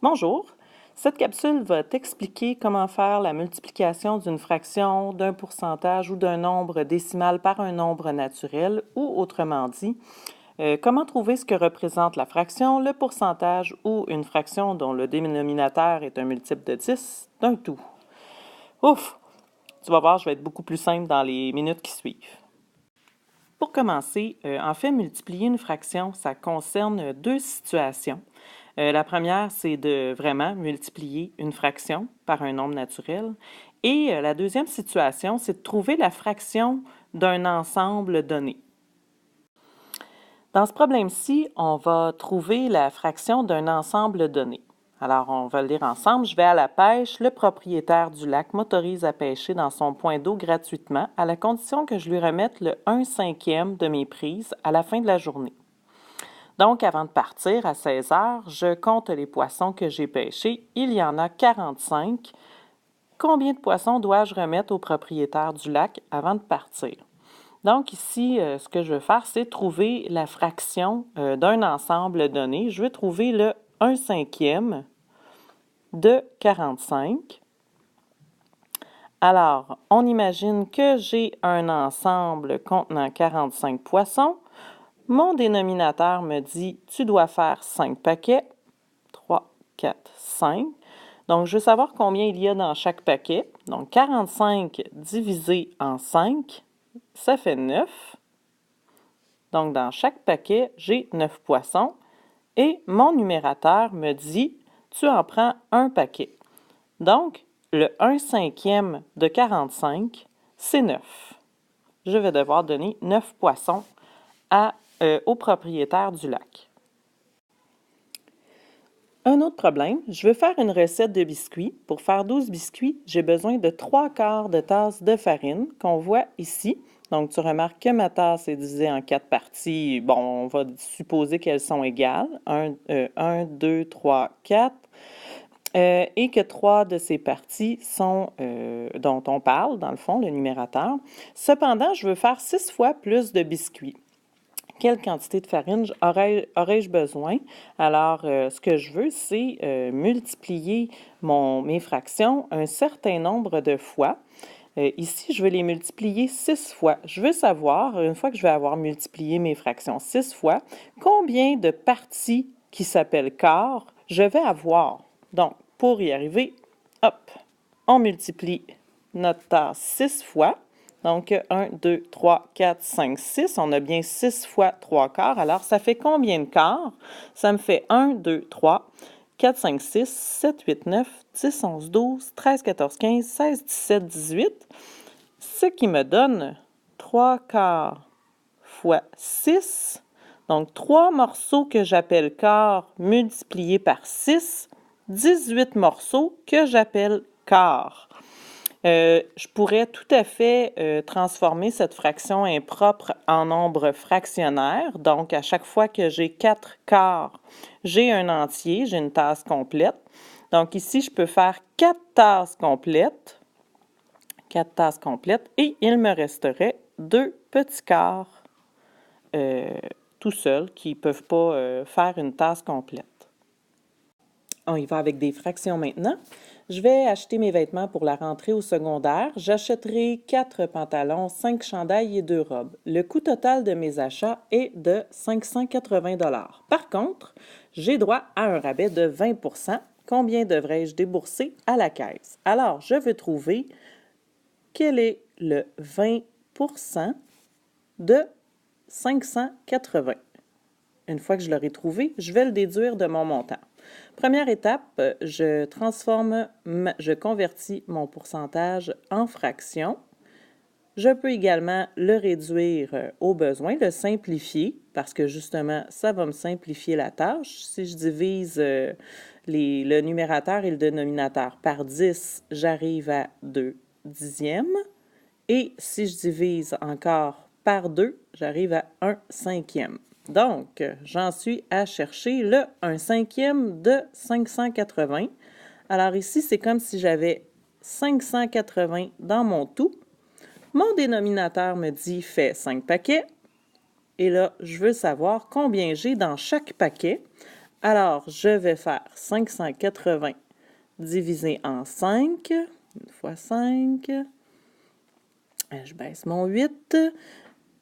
Bonjour, cette capsule va t'expliquer comment faire la multiplication d'une fraction, d'un pourcentage ou d'un nombre décimal par un nombre naturel, ou autrement dit, comment trouver ce que représente la fraction, le pourcentage ou une fraction dont le dénominateur est un multiple de 10 d'un tout. Ouf! Tu vas voir, je vais être beaucoup plus simple dans les minutes qui suivent. Pour commencer, en fait, multiplier une fraction, ça concerne deux situations. La première, c'est de vraiment multiplier une fraction par un nombre naturel. Et la deuxième situation, c'est de trouver la fraction d'un ensemble donné. Dans ce problème-ci, on va trouver la fraction d'un ensemble donné. Alors, on va le lire ensemble. Je vais à la pêche. Le propriétaire du lac m'autorise à pêcher dans son point d'eau gratuitement, à la condition que je lui remette le 1/5 de mes prises à la fin de la journée. Donc, avant de partir, à 16 heures, je compte les poissons que j'ai pêchés. Il y en a 45. Combien de poissons dois-je remettre au propriétaire du lac avant de partir? Donc, ici, ce que je vais faire, c'est trouver la fraction d'un ensemble donné. Je vais trouver le 1/5 de 45. Alors, on imagine que j'ai un ensemble contenant 45 poissons. Mon dénominateur me dit, tu dois faire 5 paquets. 3, 4, 5. Donc, je veux savoir combien il y a dans chaque paquet. Donc, 45 divisé en 5, ça fait 9. Donc, dans chaque paquet, j'ai 9 poissons. Et mon numérateur me dit, tu en prends un paquet. Donc, le 1/5 de 45, c'est 9. Je vais devoir donner 9 poissons au propriétaire du lac. Un autre problème, je veux faire une recette de biscuits. Pour faire 12 biscuits, j'ai besoin de 3/4 de tasse de farine qu'on voit ici. Donc, tu remarques que ma tasse est divisée en 4 parties. Bon, on va supposer qu'elles sont égales. 1, 2, 3, 4. Et que 3 de ces parties sont dont on parle, dans le fond, le numérateur. Cependant, je veux faire 6 fois plus de biscuits. Quelle quantité de farine aurais-je besoin? Alors, ce que je veux, c'est multiplier mes fractions un certain nombre de fois. Ici, je vais les multiplier 6 fois. Je veux savoir, une fois que je vais avoir multiplié mes fractions 6 fois, combien de parties qui s'appellent quart je vais avoir. Donc, pour y arriver, hop, on multiplie notre tasse 6 fois. Donc, 1, 2, 3, 4, 5, 6. On a bien 6 fois 3/4. Alors, ça fait combien de quarts? Ça me fait 1, 2, 3, 4, 5, 6, 7, 8, 9, 10, 11, 12, 13, 14, 15, 16, 17, 18. Ce qui me donne 3/4 fois 6. Donc, 3 morceaux que j'appelle quart multipliés par 6. 18 morceaux que j'appelle quart. Je pourrais tout à fait transformer cette fraction impropre en nombre fractionnaire. Donc, à chaque fois que j'ai 4 quarts, j'ai un entier, j'ai une tasse complète. Donc, ici, je peux faire 4 tasses complètes. 4 tasses complètes. Et il me resterait 2 petits quarts tout seuls qui ne peuvent pas faire une tasse complète. On y va avec des fractions maintenant. Je vais acheter mes vêtements pour la rentrée au secondaire. J'achèterai 4 pantalons, 5 chandails et 2 robes. Le coût total de mes achats est de 580 $. Par contre, j'ai droit à un rabais de 20 %. Combien devrais-je débourser à la caisse? Alors, je veux trouver quel est le 20 % de 580. Une fois que je l'aurai trouvé, je vais le déduire de mon montant. Première étape, je convertis mon pourcentage en fraction. Je peux également le réduire au besoin, le simplifier, parce que justement, ça va me simplifier la tâche. Si je divise le numérateur et le dénominateur par 10, j'arrive à 2 dixièmes. Et si je divise encore par 2, j'arrive à 1/5. Donc, j'en suis à chercher le 1/5 de 580. Alors ici, c'est comme si j'avais 580 dans mon tout. Mon dénominateur me dit fait 5 paquets. Et là, je veux savoir combien j'ai dans chaque paquet. Alors, je vais faire 580 divisé en 5. 1 fois 5. Je baisse mon 8.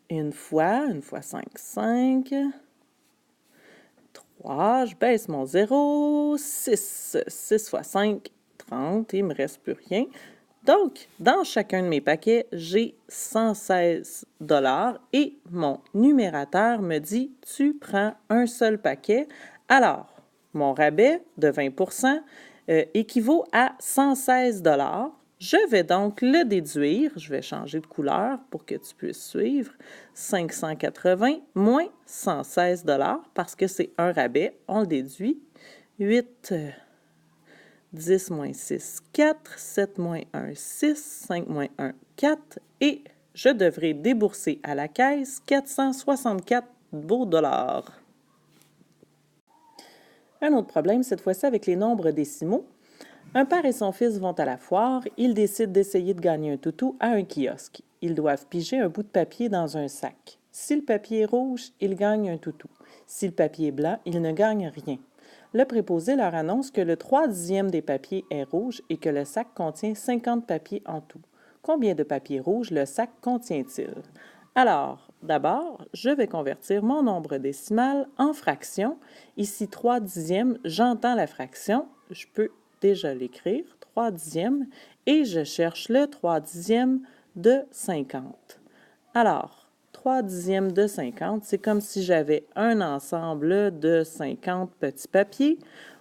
Une fois 5, 5. 3, je baisse mon 0. 6. 6 fois 5, 30. Il ne me reste plus rien. Donc, dans chacun de mes paquets, j'ai 116 et mon numérateur me dit « Tu prends un seul paquet ». Alors, mon rabais de 20 équivaut à 116 $. Je vais donc le déduire. Je vais changer de couleur pour que tu puisses suivre. 580 moins 116 $ parce que c'est un rabais. On le déduit. 8, 10 moins 6, 4, 7 moins 1, 6, 5 moins 1, 4. Et je devrais débourser à la caisse 464 beaux dollars. Un autre problème, cette fois-ci avec les nombres décimaux. Un père et son fils vont à la foire. Ils décident d'essayer de gagner un toutou à un kiosque. Ils doivent piger un bout de papier dans un sac. Si le papier est rouge, ils gagnent un toutou. Si le papier est blanc, ils ne gagnent rien. Le préposé leur annonce que le 3/10 des papiers est rouge et que le sac contient 50 papiers en tout. Combien de papiers rouges le sac contient-il? Alors, d'abord, je vais convertir mon nombre décimal en fraction. Ici, 3/10, j'entends la fraction. Je peux déjà l'écrire, 3/10, et je cherche le 3/10 de 50. Alors, 3/10 de 50, c'est comme si j'avais un ensemble de 50 petits papiers.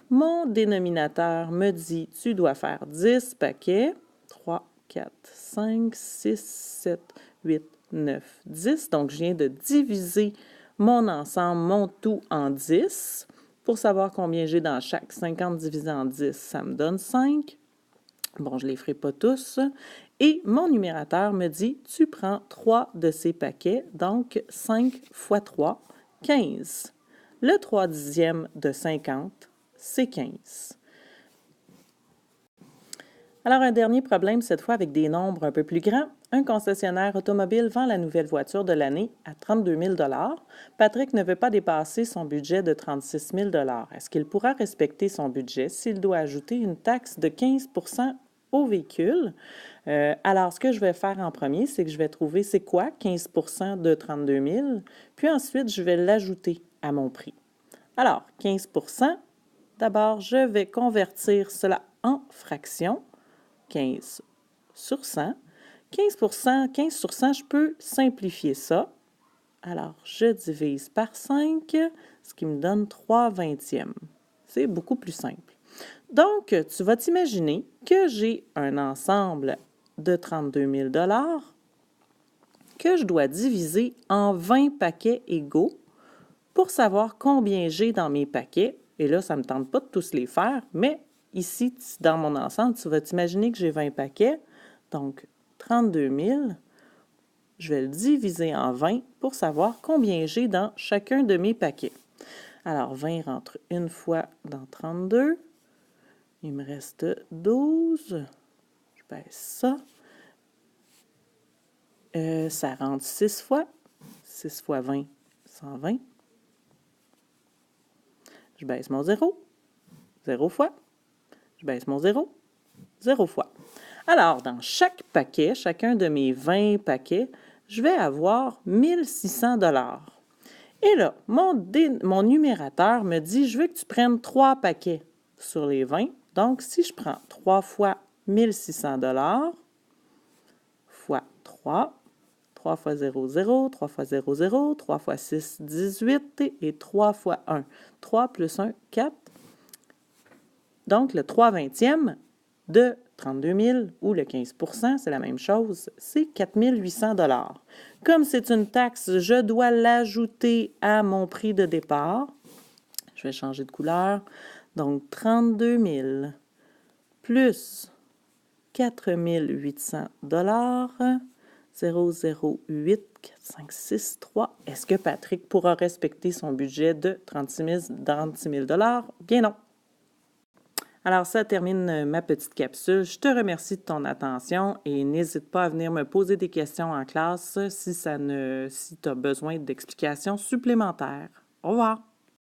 Mon dénominateur me dit, tu dois faire 10 paquets. 3, 4, 5, 6, 7, 8, 9, 10. Donc, je viens de diviser mon ensemble, mon tout en 10. Pour savoir combien j'ai dans chaque 50 divisé en 10, ça me donne 5. Bon, je ne les ferai pas tous. Et mon numérateur me dit, tu prends 3 de ces paquets, donc 5 fois 3, 15. Le 3/10 de 50, c'est 15. Alors, un dernier problème, cette fois avec des nombres un peu plus grands. Un concessionnaire automobile vend la nouvelle voiture de l'année à 32 000 $. Patrick ne veut pas dépasser son budget de 36 000 $. Est-ce qu'il pourra respecter son budget s'il doit ajouter une taxe de 15 au véhicule? Alors, ce que je vais faire en premier, c'est que je vais trouver c'est quoi 15 de 32 000, puis ensuite, je vais l'ajouter à mon prix. Alors, 15 d'abord, je vais convertir cela en fractions. 15 sur 100. 15 sur 100, je peux simplifier ça. Alors, je divise par 5, ce qui me donne 3/20. C'est beaucoup plus simple. Donc, tu vas t'imaginer que j'ai un ensemble de 32 000 $ que je dois diviser en 20 paquets égaux pour savoir combien j'ai dans mes paquets. Et là, ça ne me tente pas de tous les faire, mais ici, dans mon ensemble, tu vas t'imaginer que j'ai 20 paquets. Donc, 32 000, je vais le diviser en 20 pour savoir combien j'ai dans chacun de mes paquets. Alors, 20 rentre une fois dans 32. Il me reste 12. Je baisse ça. Ça rentre 6 fois. 6 fois 20, 120. Je baisse mon 0. 0 fois. Je baisse mon 0. 0 fois. Alors, dans chaque paquet, chacun de mes 20 paquets, je vais avoir 1 600 $. Et là, mon numérateur me dit, je veux que tu prennes 3 paquets sur les 20. Donc, si je prends 3 fois 1 600 $ fois 3, 3 fois 0, 0, 3 fois 0, 0, 3 fois 6, 18 et 3 fois 1. 3 plus 1, 4. Donc, le 3/20 de 32 000 ou le 15 c'est la même chose, c'est 4 800 $. Comme c'est une taxe, je dois l'ajouter à mon prix de départ. Je vais changer de couleur. Donc, 32 000 plus 4 800 $, 0, 0, 8, 4, 5, 6, 3. Est-ce que Patrick pourra respecter son budget de 36 000 $? Bien non. Alors, ça termine ma petite capsule. Je te remercie de ton attention et n'hésite pas à venir me poser des questions en classe si tu as besoin d'explications supplémentaires. Au revoir!